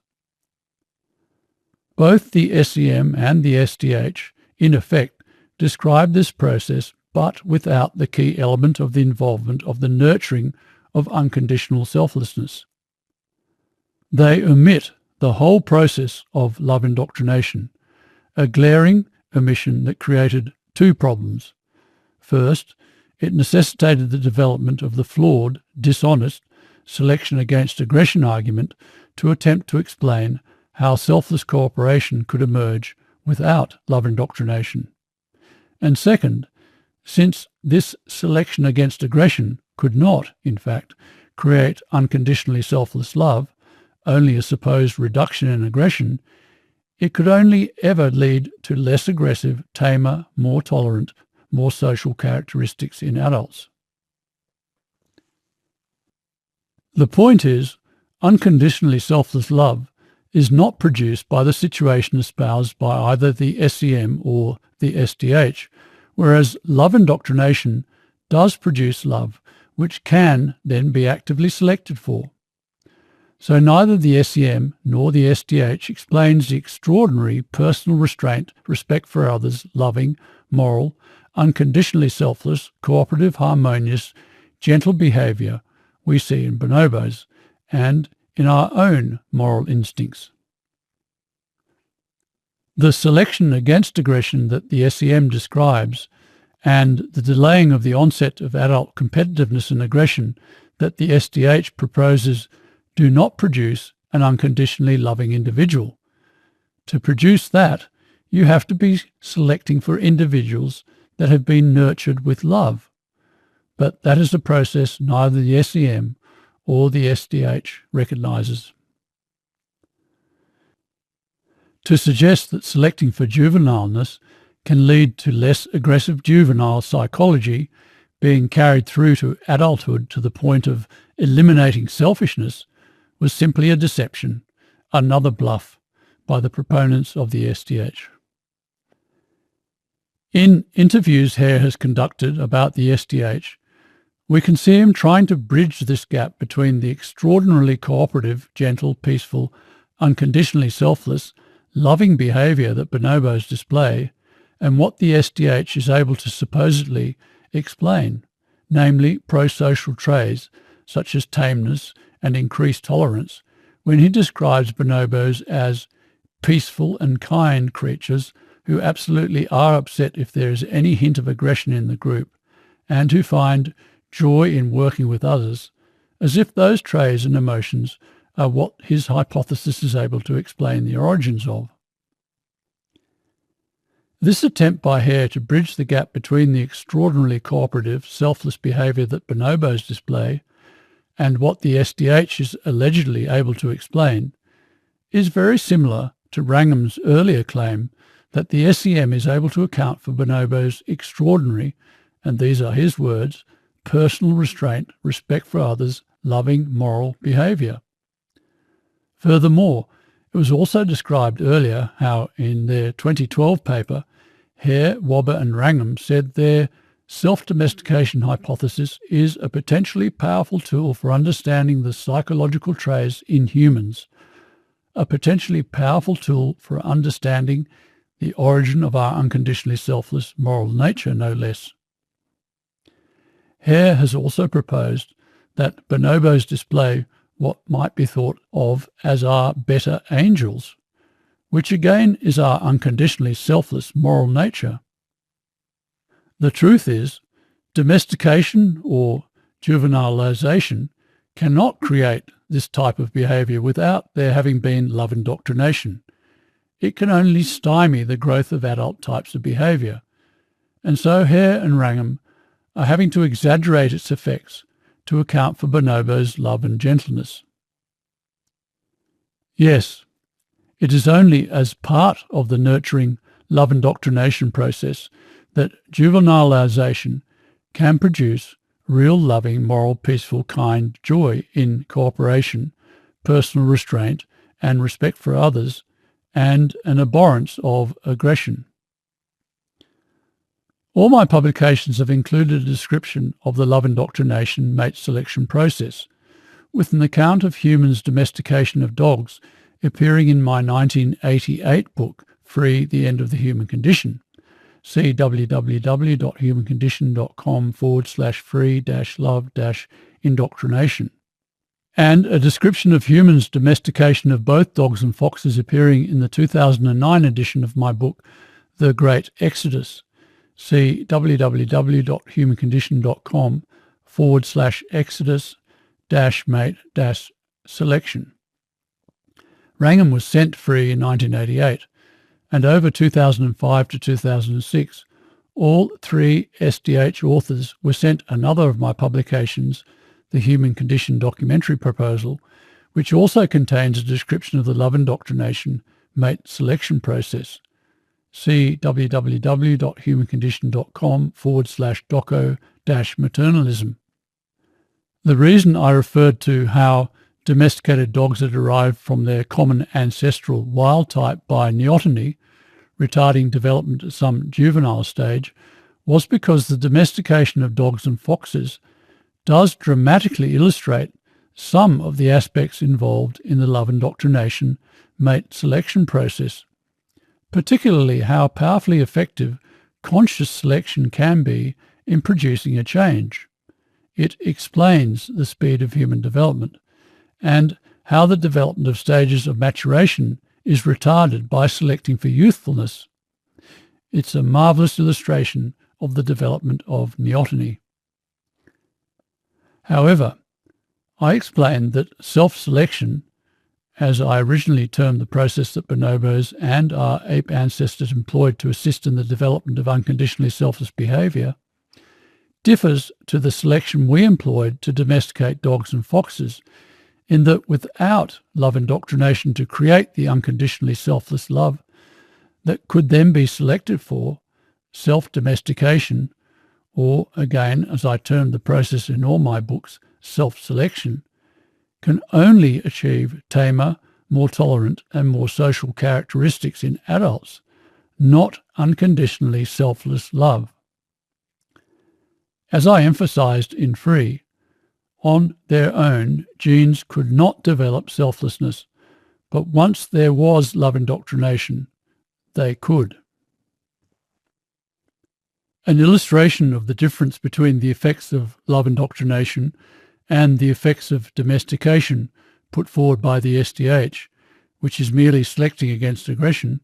Both the SEM and the SDH, in effect, describe this process, but without the key element of the involvement of the nurturing of unconditional selflessness. They omit the whole process of love indoctrination, a glaring omission that created two problems. First, it necessitated the development of the flawed, dishonest, selection against aggression argument to attempt to explain how selfless cooperation could emerge without love indoctrination. And second, since this selection against aggression could not, in fact, create unconditionally selfless love, only a supposed reduction in aggression, it could only ever lead to less aggressive, tamer, more tolerant, more social characteristics in adults. The point is, unconditionally selfless love is not produced by the situation espoused by either the SEM or the SDH, whereas love indoctrination does produce love, which can then be actively selected for. So neither the SEM nor the SDH explains the extraordinary personal restraint, respect for others, loving, moral, unconditionally selfless, cooperative, harmonious, gentle behaviour we see in bonobos and in our own moral instincts. The selection against aggression that the SEM describes and the delaying of the onset of adult competitiveness and aggression that the SDH proposes do not produce an unconditionally loving individual. To produce that, you have to be selecting for individuals that have been nurtured with love. But that is a process neither the SEM or the SDH recognises. To suggest that selecting for juvenileness can lead to less aggressive juvenile psychology being carried through to adulthood to the point of eliminating selfishness was simply a deception, another bluff by the proponents of the SDH. In interviews Hare has conducted about the SDH, we can see him trying to bridge this gap between the extraordinarily cooperative, gentle, peaceful, unconditionally selfless, loving behaviour that bonobos display and what the SDH is able to supposedly explain, namely pro-social traits such as tameness and increased tolerance, when he describes bonobos as peaceful and kind creatures who absolutely are upset if there is any hint of aggression in the group and who find joy in working with others, as if those traits and emotions are what his hypothesis is able to explain the origins of. This attempt by Hare to bridge the gap between the extraordinarily cooperative, selfless behaviour that bonobos display and what the SDH is allegedly able to explain is very similar to Wrangham's earlier claim that the SEM is able to account for bonobos' extraordinary, and these are his words, personal restraint, respect for others, loving moral behaviour. Furthermore, it was also described earlier how in their 2012 paper, Hare, Wobber and Wrangham said their self-domestication hypothesis is a potentially powerful tool for understanding the psychological traits in humans, a potentially powerful tool for understanding the origin of our unconditionally selfless moral nature, no less. Hare has also proposed that bonobos display what might be thought of as our better angels, which again is our unconditionally selfless moral nature. The truth is, domestication or juvenilization cannot create this type of behaviour without there having been love indoctrination. It can only stymie the growth of adult types of behaviour, and so Hare and Wrangham are having to exaggerate its effects to account for bonobos' love and gentleness. Yes, it is only as part of the nurturing love indoctrination process that juvenilization can produce real loving, moral, peaceful, kind joy in cooperation, personal restraint and respect for others, and an abhorrence of aggression. All my publications have included a description of the love indoctrination mate selection process, with an account of humans' domestication of dogs appearing in my 1988 book, Free: The End of the Human Condition. See www.humancondition.com/free-love-indoctrination. And a description of humans' domestication of both dogs and foxes appearing in the 2009 edition of my book, The Great Exodus. See www.humancondition.com/exodus-mate-selection. Wrangham was sent free in 1988, and over 2005 to 2006, all three SDH authors were sent another of my publications, The Human Condition Documentary Proposal, which also contains a description of the love indoctrination mate selection process. See www.humancondition.com/doco-maternalism. The reason I referred to how domesticated dogs are derived from their common ancestral wild type by neoteny, retarding development at some juvenile stage, was because the domestication of dogs and foxes does dramatically illustrate some of the aspects involved in the love indoctrination mate selection process, particularly how powerfully effective conscious selection can be in producing a change. It explains the speed of human development and how the development of stages of maturation is retarded by selecting for youthfulness. It's a marvellous illustration of the development of neoteny. However, I explained that self-selection, as I originally termed the process that bonobos and our ape ancestors employed to assist in the development of unconditionally selfless behaviour, differs to the selection we employed to domesticate dogs and foxes, in that without love indoctrination to create the unconditionally selfless love that could then be selected for, self-domestication, or again, as I termed the process in all my books, self-selection, can only achieve tamer, more tolerant and more social characteristics in adults, not unconditionally selfless love. As I emphasized in Free, on their own, genes could not develop selflessness, but once there was love indoctrination, they could. An illustration of the difference between the effects of love indoctrination and the effects of domestication put forward by the SDH, which is merely selecting against aggression,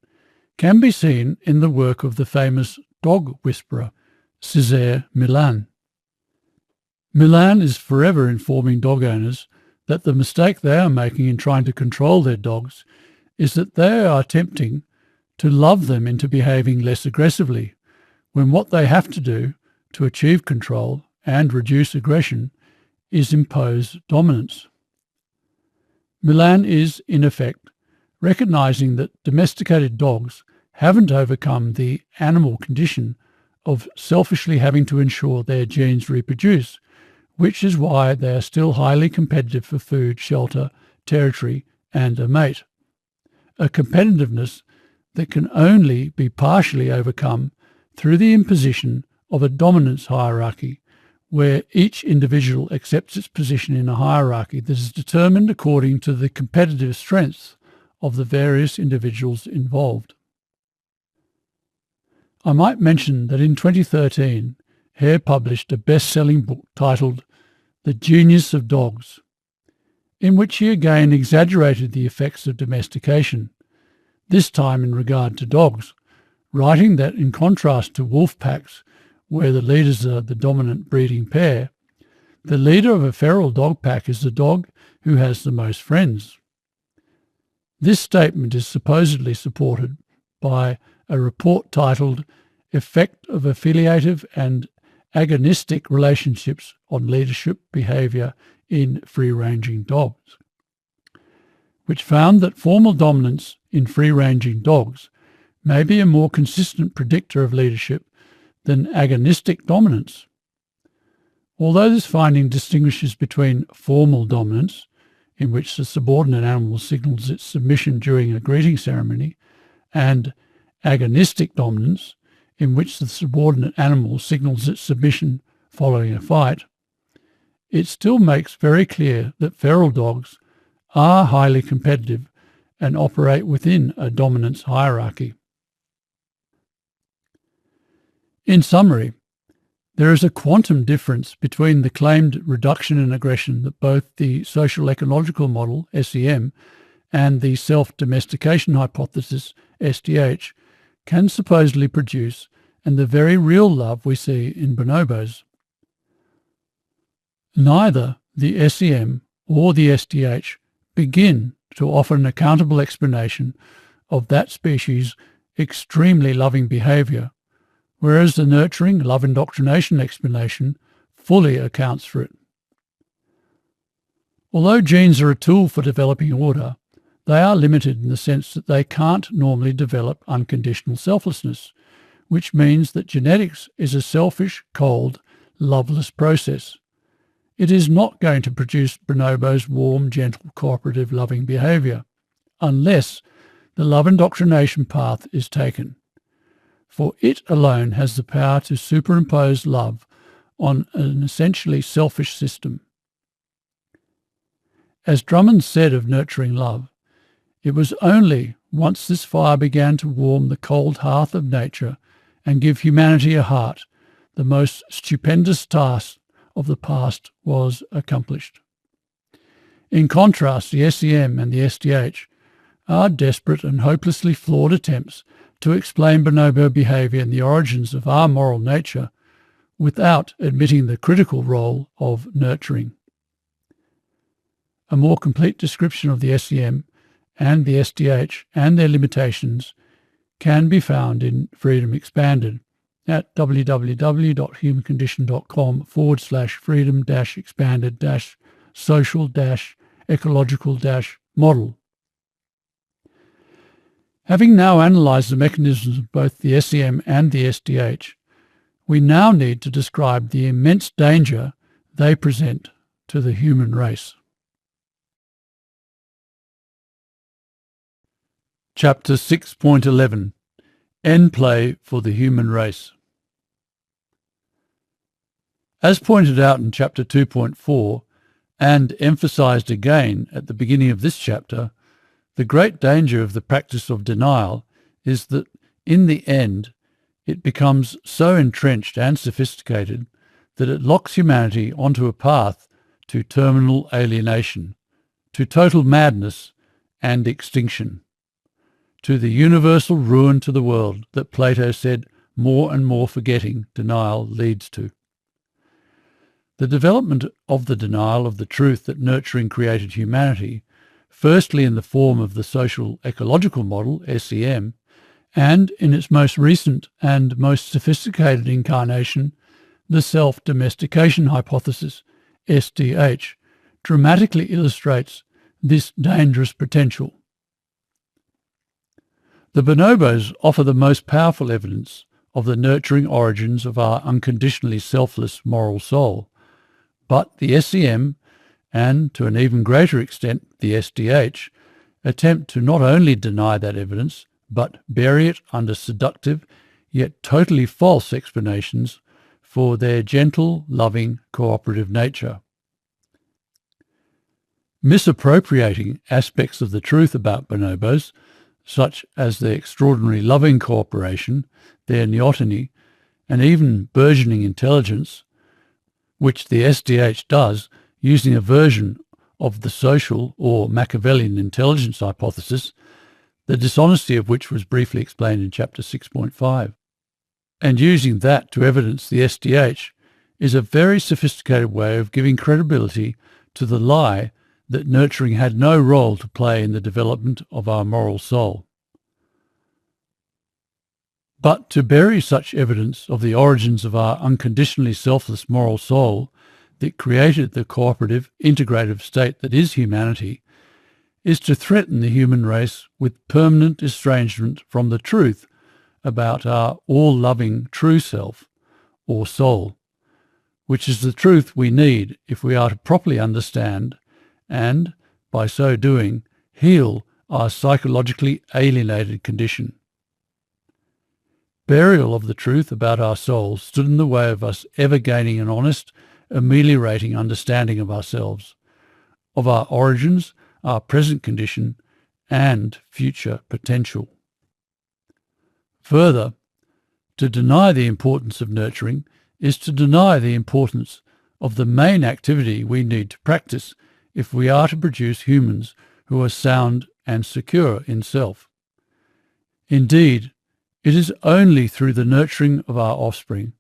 can be seen in the work of the famous dog whisperer, César Millan. Millan is forever informing dog owners that the mistake they are making in trying to control their dogs is that they are attempting to love them into behaving less aggressively, when what they have to do to achieve control and reduce aggression is impose dominance. Millan is, in effect, recognizing that domesticated dogs haven't overcome the animal condition of selfishly having to ensure their genes reproduce, which is why they are still highly competitive for food, shelter, territory, and a mate. A competitiveness that can only be partially overcome through the imposition of a dominance hierarchy, where each individual accepts its position in a hierarchy that is determined according to the competitive strengths of the various individuals involved. I might mention that in 2013, Hare published a best-selling book titled The Genius of Dogs, in which he again exaggerated the effects of domestication, this time in regard to dogs, writing that in contrast to wolf packs, where the leaders are the dominant breeding pair, the leader of a feral dog pack is the dog who has the most friends. This statement is supposedly supported by a report titled Effect of Affiliative and Agonistic Relationships on Leadership Behaviour in Free-Ranging Dogs, which found that formal dominance in free-ranging dogs may be a more consistent predictor of leadership than agonistic dominance. Although this finding distinguishes between formal dominance, in which the subordinate animal signals its submission during a greeting ceremony, and agonistic dominance, in which the subordinate animal signals its submission following a fight, it still makes very clear that feral dogs are highly competitive and operate within a dominance hierarchy. In summary, there is a quantum difference between the claimed reduction in aggression that both the social ecological model, SEM, and the self-domestication hypothesis, SDH, can supposedly produce, and the very real love we see in bonobos. Neither the SEM or the SDH begin to offer an accountable explanation of that species' extremely loving behaviour, whereas the nurturing love indoctrination explanation fully accounts for it. Although genes are a tool for developing order, they are limited in the sense that they can't normally develop unconditional selflessness, which means that genetics is a selfish, cold, loveless process. It is not going to produce bonobos' warm, gentle, cooperative, loving behaviour, unless the love indoctrination path is taken. For it alone has the power to superimpose love on an essentially selfish system. As Drummond said of nurturing love, it was only once this fire began to warm the cold hearth of nature and give humanity a heart, the most stupendous task of the past was accomplished. In contrast, the SEM and the SDH are desperate and hopelessly flawed attempts to explain bonobo behaviour and the origins of our moral nature without admitting the critical role of nurturing. A more complete description of the SEM and the SDH and their limitations can be found in Freedom Expanded at www.humancondition.com/freedom-expanded-social-ecological-model. Having now analysed the mechanisms of both the SEM and the SDH, we now need to describe the immense danger they present to the human race. Chapter 6.11 End Play for the Human Race. As pointed out in Chapter 2.4 and emphasised again at the beginning of this chapter, the great danger of the practice of denial is that, in the end, it becomes so entrenched and sophisticated that it locks humanity onto a path to terminal alienation, to total madness and extinction, to the universal ruin to the world that Plato said more and more forgetting denial leads to. The development of the denial of the truth that nurturing created humanity, firstly in the form of the social ecological model, SEM, and in its most recent and most sophisticated incarnation, the self-domestication hypothesis, SDH, dramatically illustrates this dangerous potential. The bonobos offer the most powerful evidence of the nurturing origins of our unconditionally selfless moral soul, but the SEM, and to an even greater extent the SDH, attempt to not only deny that evidence, but bury it under seductive yet totally false explanations for their gentle, loving, cooperative nature. Misappropriating aspects of the truth about bonobos, such as their extraordinary loving cooperation, their neoteny, and even burgeoning intelligence, which the SDH does using a version of the social or Machiavellian intelligence hypothesis, the dishonesty of which was briefly explained in Chapter 6.5. And using that to evidence the SDH is a very sophisticated way of giving credibility to the lie that nurturing had no role to play in the development of our moral soul. But to bury such evidence of the origins of our unconditionally selfless moral soul that created the cooperative, integrative state that is humanity is to threaten the human race with permanent estrangement from the truth about our all-loving true self, or soul, which is the truth we need if we are to properly understand and, by so doing, heal our psychologically alienated condition. Burial of the truth about our souls stood in the way of us ever gaining an honest, ameliorating understanding of ourselves, of our origins, our present condition, and future potential. Further, to deny the importance of nurturing is to deny the importance of the main activity we need to practice if we are to produce humans who are sound and secure in self. Indeed, it is only through the nurturing of our offspring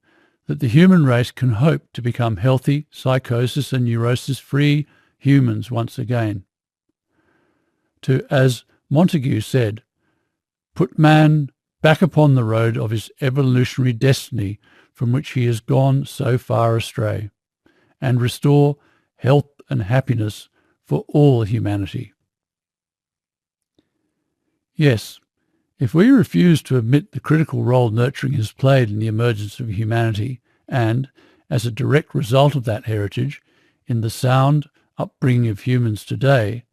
that the human race can hope to become healthy, psychosis and neurosis-free humans once again. To, as Montague said, put man back upon the road of his evolutionary destiny from which he has gone so far astray, and restore health and happiness for all humanity. Yes, if we refuse to admit the critical role nurturing has played in the emergence of humanity and, as a direct result of that heritage, in the sound upbringing of humans today,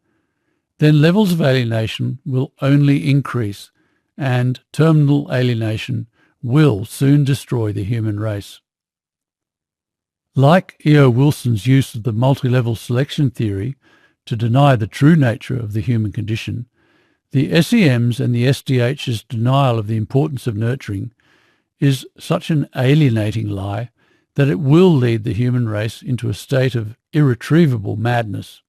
then levels of alienation will only increase and terminal alienation will soon destroy the human race. Like E.O. Wilson's use of the multi-level selection theory to deny the true nature of the human condition, the SEM's and the SDH's denial of the importance of nurturing is such an alienating lie that it will lead the human race into a state of irretrievable madness.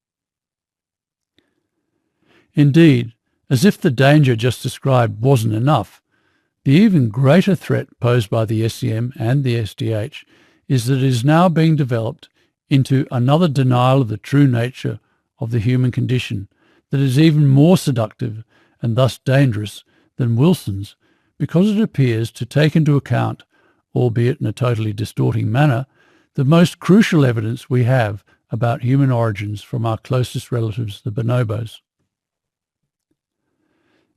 Indeed, as if the danger just described wasn't enough, the even greater threat posed by the SEM and the SDH is that it is now being developed into another denial of the true nature of the human condition that is even more seductive and thus dangerous than Wilson's, because it appears to take into account, albeit in a totally distorting manner, the most crucial evidence we have about human origins from our closest relatives, the bonobos.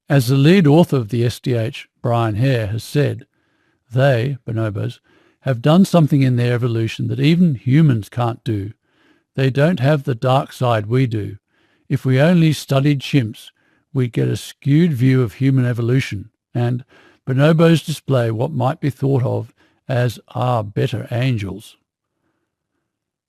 As the lead author of the SDH, Brian Hare, has said, they, bonobos, have done something in their evolution that even humans can't do. They don't have the dark side we do. If we only studied chimps, we'd get a skewed view of human evolution, and bonobos display what might be thought of as our better angels.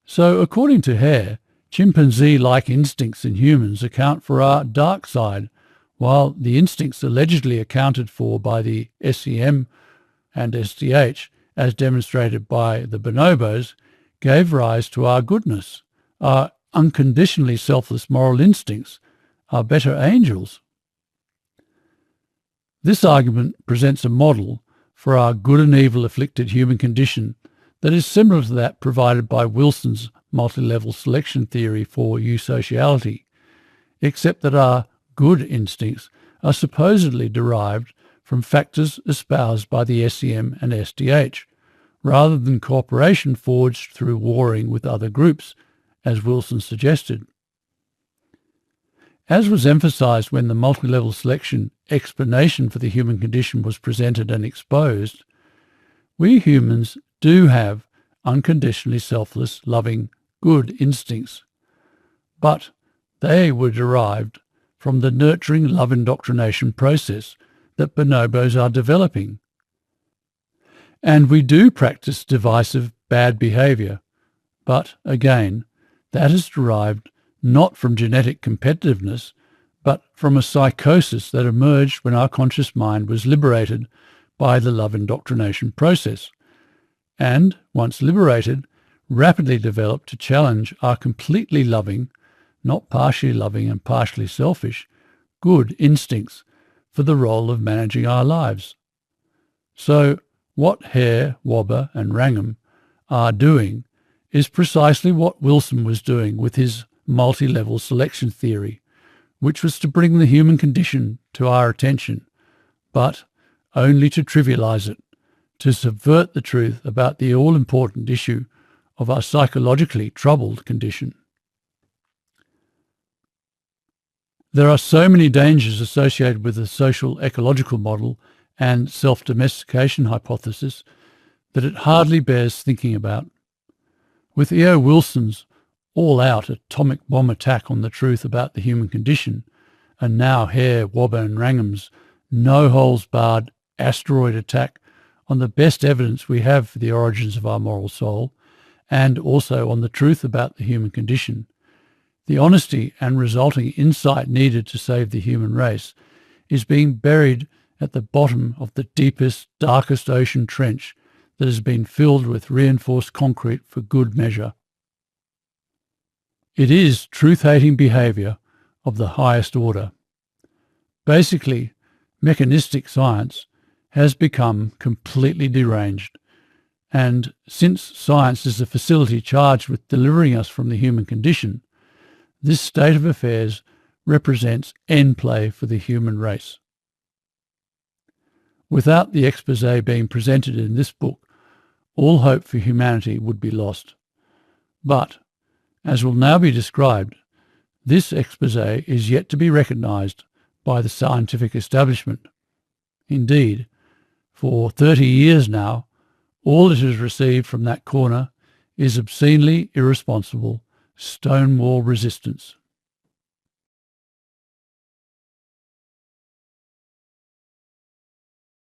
So, according to Hare, chimpanzee-like instincts in humans account for our dark side, while the instincts allegedly accounted for by the SEM and SDH, as demonstrated by the bonobos, gave rise to our goodness, our unconditionally selfless moral instincts, our better angels. This argument presents a model for our good and evil afflicted human condition that is similar to that provided by Wilson's multi-level selection theory for eusociality, except that our good instincts are supposedly derived from factors espoused by the SEM and SDH, rather than cooperation forged through warring with other groups, as Wilson suggested. As was emphasized when the multi-level selection explanation for the human condition was presented and exposed, we humans do have unconditionally selfless, loving, good instincts, but they were derived from the nurturing love indoctrination process that bonobos are developing. And we do practice divisive, bad behaviour, but again, that is derived not from genetic competitiveness, but from a psychosis that emerged when our conscious mind was liberated by the love indoctrination process, and, once liberated, rapidly developed to challenge our completely loving, not partially loving and partially selfish, good instincts for the role of managing our lives. So, what Hare, Wobber and Wrangham are doing is precisely what Wilson was doing with his multi-level selection theory, which was to bring the human condition to our attention, but only to trivialize it, to subvert the truth about the all-important issue of our psychologically troubled condition. There are so many dangers associated with the social ecological model and self-domestication hypothesis that it hardly bears thinking about. With E.O. Wilson's all-out atomic bomb attack on the truth about the human condition, and now Hare, Wobber and Wrangham's no-holes-barred asteroid attack on the best evidence we have for the origins of our moral soul, and also on the truth about the human condition, the honesty and resulting insight needed to save the human race is being buried at the bottom of the deepest, darkest ocean trench that has been filled with reinforced concrete for good measure. It is truth-hating behaviour of the highest order. Basically, mechanistic science has become completely deranged, and since science is a facility charged with delivering us from the human condition, this state of affairs represents end play for the human race. Without the exposé being presented in this book, all hope for humanity would be lost. But, as will now be described, this exposé is yet to be recognised by the scientific establishment. Indeed, for 30 years now, all it has received from that corner is obscenely irresponsible Stonewall resistance.